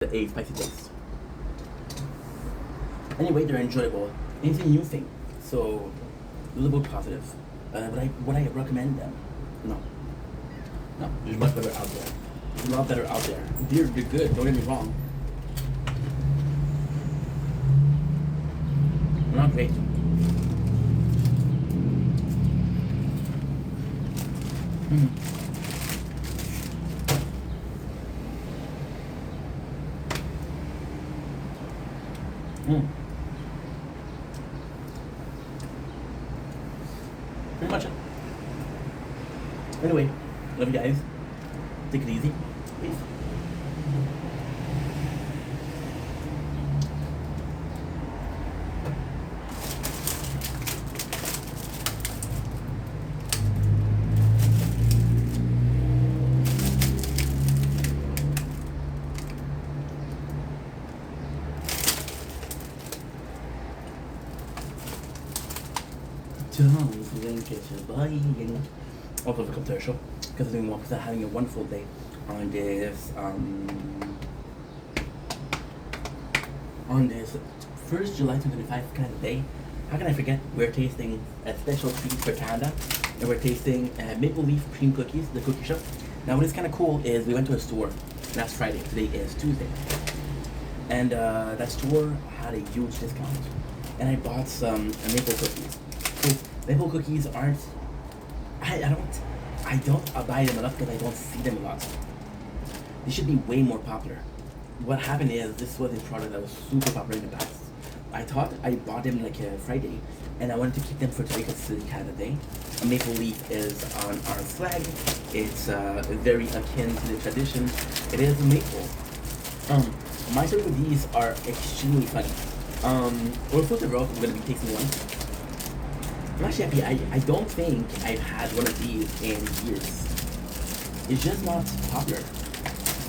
a spicy taste. Anyway, they're enjoyable. It's a new thing, so a little bit positive. Would I recommend them? No. No, there's much better out there. There's a lot better out there. They're good, don't get me wrong. They're not great. Mm. Mm. Pretty much it. Anyway, love you guys. Take it easy. Peace. Don't blink at your buying. Also, the commercial because I'm doing well because I'm having a wonderful day on this 1st July 2025 kind of day. How can I forget? We're tasting a special treat for Canada, and we're tasting Maple Leaf Cream Cookies, the cookie shop. Now, what is kind of cool is we went to a store last Friday. Today is Tuesday, and that store had a huge discount, and I bought some maple cookies. So maple cookies aren't. I don't buy them a lot because I don't see them a lot. They should be way more popular. What happened is this was a product that was super popular in the past. I thought I bought them like a Friday, and I wanted to keep them for today because it's Canada Day. A maple leaf is on our flag. It's very akin to the tradition. It is a maple. My story with these are extremely funny. We're for the road. We're gonna be tasting one. I'm actually happy. I don't think I've had one of these in years. It's just not popular.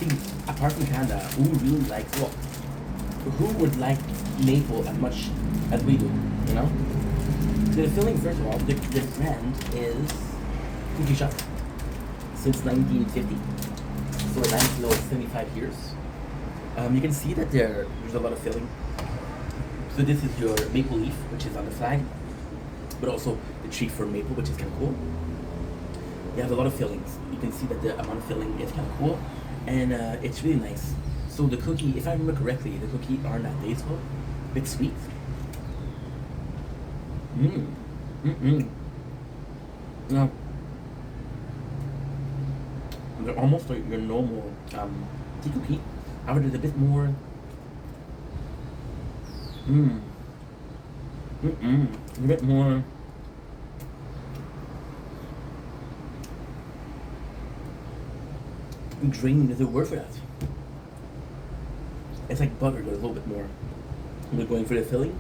See, apart from Canada, who really likes what? Who would like maple as much as we do? You know. The filling, first of all, the brand is Cookie Shop since 1950, so a nice little 75 years. You can see that there's a lot of filling. So this is your maple leaf, which is on the flag, but also the tree for maple, which is kind of cool. You have a lot of fillings. You can see that the amount of filling is kind of cool, and it's really nice. So the cookie, if I remember correctly, the cookie aren't that tasteful, a bit sweet. No, they're almost like your normal tea cookie. However, there's a bit more. A bit more. Draining is a word for that. It's like butter, but a little bit more. We're going for the filling.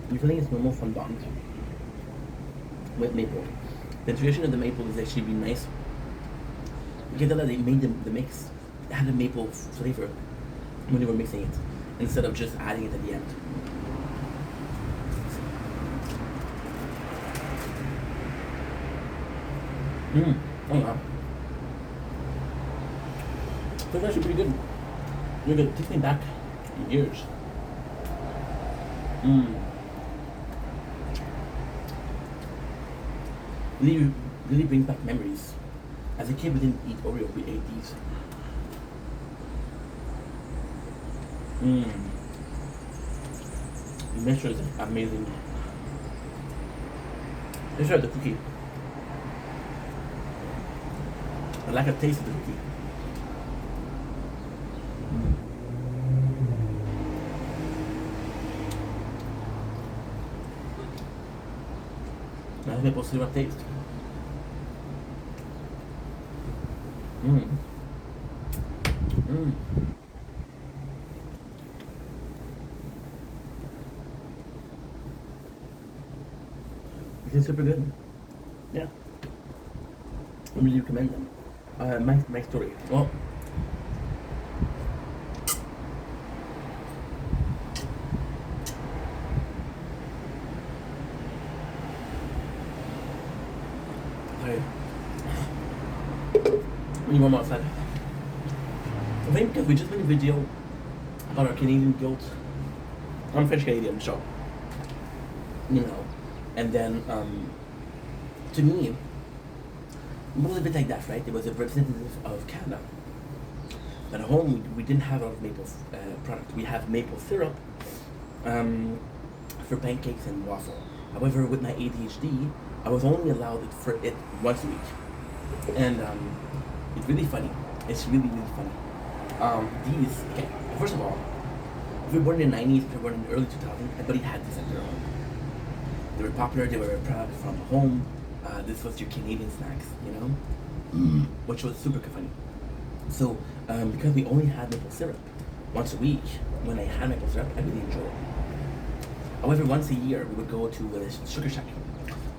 The filling is normal fondant with maple. The tradition of the maple is actually really nice. You can tell that they made the mix. It had a maple flavor when they were mixing it, instead of just adding it at the end. Oh wow. That's actually pretty good. You're good. Takes me back years. Really brings back memories. As a kid, we didn't eat Oreo, we ate these. The mixture is amazing. Let's try the cookie. I like the taste of the cookie. Nice maple syrup taste. It's super good. Yeah. I really recommend them. My story. Well, You know what said? I think because we just made a video about our Canadian guilt. I'm French Canadian, so you know. And then to me, it was a bit like that, right? It was a representative of Canada. But at home, we didn't have a lot of maple product. We have maple syrup for pancakes and waffle. However, with my ADHD, I was only allowed it for it once a week. And it's really funny. It's really, really funny. These, okay, first of all, if you're born in the 90s, if you're born in the early 2000s, everybody had these at their home. They were popular, they were a product from home. This was your Canadian snacks, you know? Which was super funny. So, because we only had maple syrup once a week, when I had maple syrup, I really enjoyed it. However, once a year, we would go to a Sugar Shack.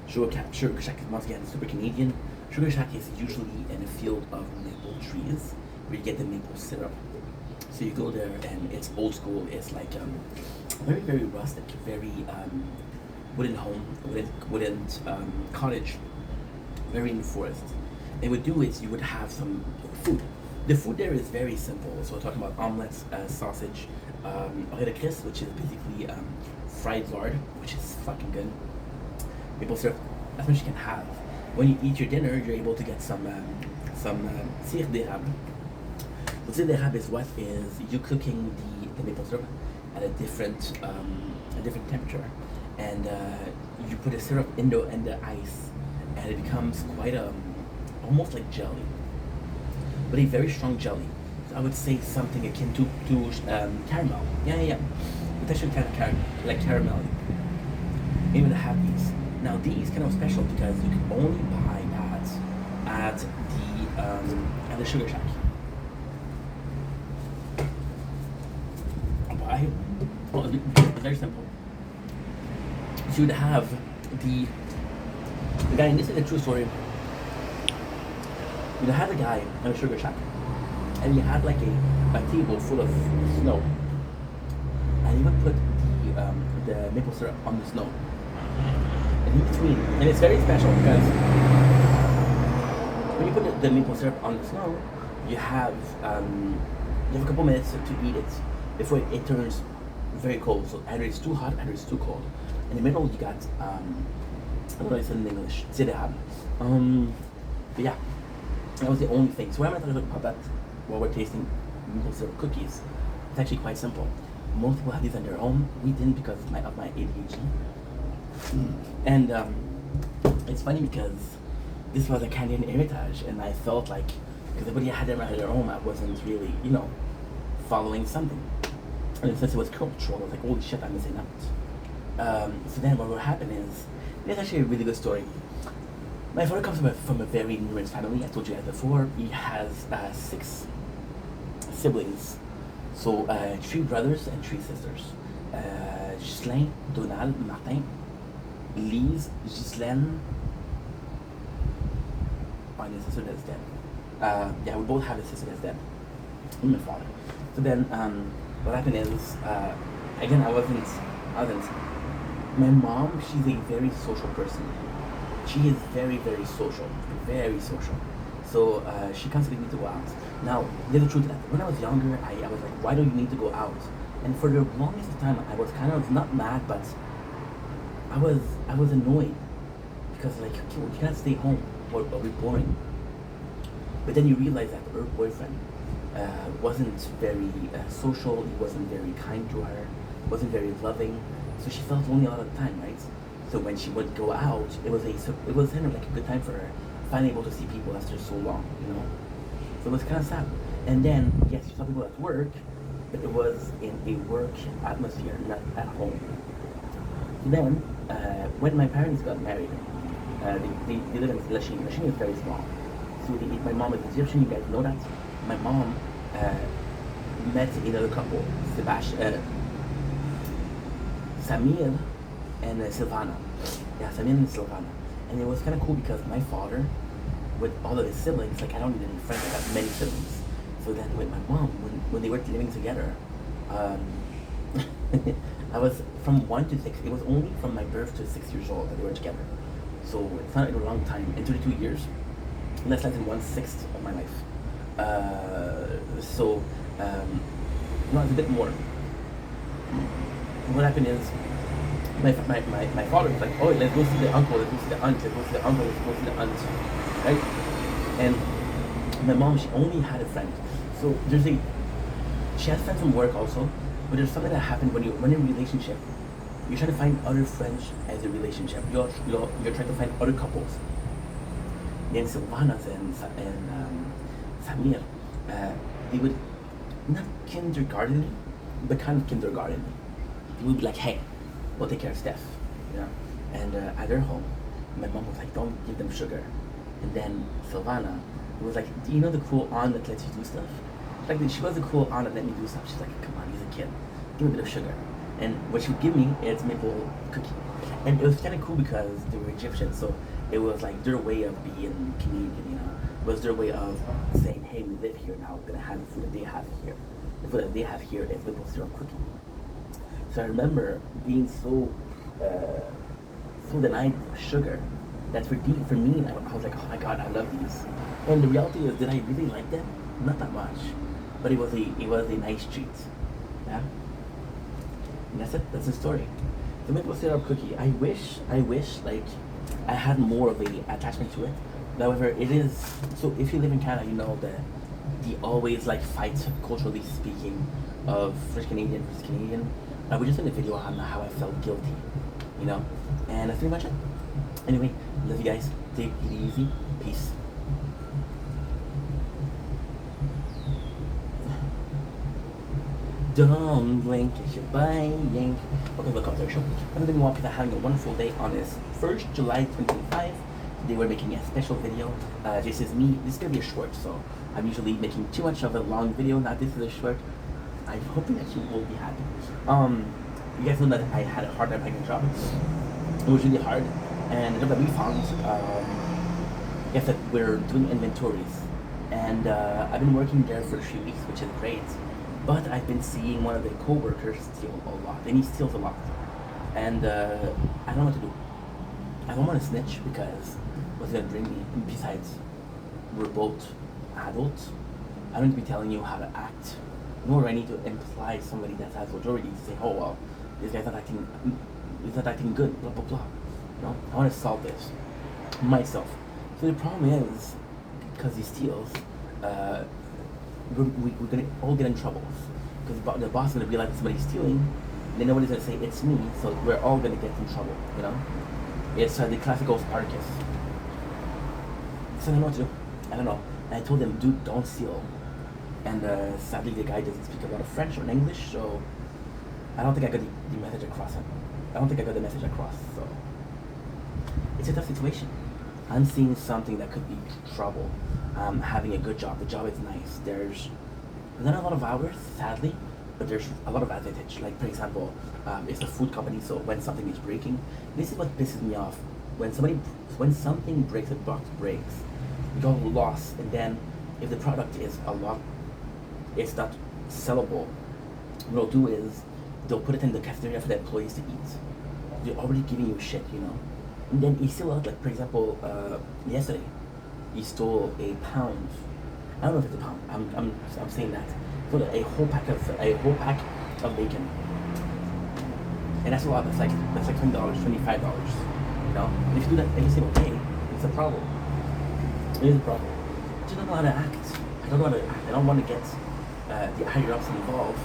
Sugar Shack is once again super Canadian. Sugar Shack is usually in a field of maple trees where you get the maple syrup. So you go there and it's old school. It's like very, very rustic, very wooden home, wooden cottage, very in the forest. And what you would do is you would have some food. The food there is very simple. So we're talking about omelets, sausage, oreilles, which is basically fried lard, which is fucking good. Maple syrup, that's what you can have. When you eat your dinner, you're able to get some sirop d'érable. So sirop d'érable is what is you cooking the maple syrup at a different temperature, and you put a syrup in the ice, and it becomes quite almost like jelly, but a very strong jelly. So I would say something akin to caramel. Yeah. It's actually kind of like caramel. Maybe to have these. Now these kind of special because you can only buy that at the Sugar Shack. Why? Well, it's very simple. So you would have the guy, and this is a true story. You'd have a guy at a Sugar Shack, and you had like a table full of snow, and he would put the maple syrup on the snow. And in between, and it's very special because when you put the maple syrup on the snow, you have a couple minutes to eat it before it turns very cold. So either it's too hot, either it's too cold. In the middle, you got I don't know what it's in English, sirop. But yeah, that was the only thing. So why am I talking about that while we're tasting maple syrup cookies? It's actually quite simple. Most people have these on their own. We didn't because of my ADHD. And it's funny because this was a Canadian heritage, and I felt like because everybody had them at their own, I wasn't really, following something. And since it was cultural, I was like, holy shit, I'm missing out. So then what will happen is, it's actually a really good story. My father comes from a very numerous family. I told you guys before. He has 6 siblings. So 3 brothers and 3 sisters. Ghislain, Donald, Martin, Lise, Ghislaine. Oh, and his sister that's dead. Yeah, we both have a sister that's dead. And my father. So then what happened is, again, I wasn't. My mom, she's a very social person. She is very, very social. Very social. So she constantly needs to go out. Now, there's the truth that when I was younger, I was like, why do you need to go out? And for the longest time, I was kind of not mad, but I was annoyed because like you can't stay home or be boring. But then you realize that her boyfriend wasn't very social. He wasn't very kind to her. Wasn't very loving. So she felt lonely all the time, right? So when she would go out, it was kind of like a good time for her, finally able to see people after so long, So it was kind of sad. And then, yes, you saw people at work, but it was in a work atmosphere, not at home. Then, when my parents got married, they live in Lachine. Lachine is very small. So my mom is Egyptian, you guys know that. My mom met another couple, Samir and Silvana. Yeah, Samir and Silvana. And it was kind of cool because my father, with all of his siblings, like I don't need any friends, I have many siblings. So then with my mom, when they were living together, I was from 1 to 6. It was only from my birth to 6 years old that they were together. So it's not a long time. In 32 years, less than 1/6 of my life. So, no, it's a bit more. What happened is my father was like, oh, let's go see the uncle, let's go see the aunt, let's go see the uncle, let's go see the aunt, right? And my mom, she only had a friend. So she had friends from work also, but there's something that happened when you're in a relationship. You're trying to find other friends as a relationship. You're trying to find other couples. Then Sylvanas and Samir, they would not kindergarten me, but kind of kindergarten me. They would be like, hey, we'll take care of Steph, you know. And at their home, my mom was like, don't give them sugar. And then Sylvana was like, do you know the cool aunt that lets you do stuff? Like she was the cool aunt that let me do stuff. She's like, come on, he's a kid, give me a bit of sugar. And what she would give me is maple cookie. And it was kind of cool because they were Egyptian, so it was like their way of being Canadian, you know. It was their way of saying, hey, we live here now, we're gonna have the food that they have here. The food that they have here is maple syrup cookie. So I remember being so denied sugar that for me, I was like, oh my god, I love these. And the reality is, did I really like them? Not that much, but it was a nice treat. Yeah, and that's it. That's the story. The maple syrup cookie. I wish like I had more of a attachment to it. However, it is so. If you live in Canada, you know the always like fight, culturally speaking, of French Canadian versus Canadian. I was just in a video on how I felt guilty, you know, and that's pretty much it. Anyway, love you guys. Take it easy. Peace. Don't blink if you're buying. Okay, welcome to our show. I'm going to walk that having a wonderful day on this 1st July 2025. Today we're making a special video. This is me. This is going to be a short, so I'm usually making too much of a long video. Now this is a short. I'm hoping that you will be happy. You guys know that I had a hard time finding a job. It was really hard, and the job that we found, guess that we're doing inventories, and I've been working there for a few weeks, which is great. But I've been seeing one of the co-workers steal a lot, and he steals a lot, and I don't know what to do. I don't want to snitch because what's gonna bring me? Besides, we're both adults. I don't need to be telling you how to act, nor do I need to imply somebody that has authority to say, oh well, this guy's not acting good, blah blah blah. You know, I want to solve this myself. So the problem is, because he steals, we're gonna all get in trouble. Because the boss is gonna realize somebody's stealing, then nobody's gonna say it's me. So we're all gonna get in trouble. You know, it's the classical Spartacus. So I don't know what to do. I don't know. And I told him, dude, don't steal. And sadly, the guy doesn't speak a lot of French or English, so I don't think I got the message across him. I don't think I got the message across. So it's a tough situation. I'm seeing something that could be trouble. Having a good job. The job is nice. There's not a lot of hours, sadly, but there's a lot of advantage. Like for example, it's a food company, so when something is breaking, this is what pisses me off. When something breaks, a box breaks, you got lost, and then if the product is it's not sellable, what they'll do is they'll put it in the cafeteria for the employees to eat. They're already giving you shit, you know. And then he still out, like for example, yesterday, he stole a pound. I don't know if it's a pound. I'm saying that. Stole a whole pack of bacon. And that's a lot. That's like $20, $25. You know. And if you do that every single day, it's a problem. It is a problem. I just don't know how to act. I don't know how to act. I don't want to get the higher ups involved.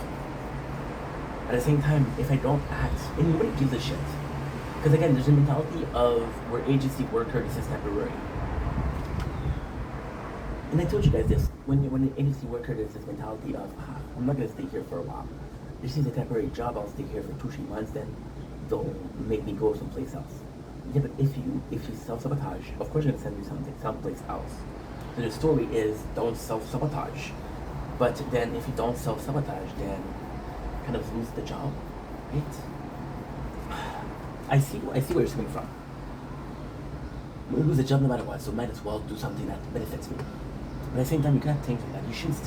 At the same time, if I don't act, and nobody gives a shit. Because again, there's a mentality of we're agency worker, this is temporary. And I told you guys this, when an agency worker, there's this mentality of, I'm not going to stay here for a while. This is a temporary job, I'll stay here for 2-3 months, then they'll make me go someplace else. Yeah, but if you self-sabotage, of course you're going to send me someplace else. So the story is, don't self-sabotage. But then if you don't self-sabotage, then kind of lose the job, right? I see where you're coming from. You lose a job no matter what, so might as well do something that benefits me. But at the same time, you cannot think like that. You shouldn't steal.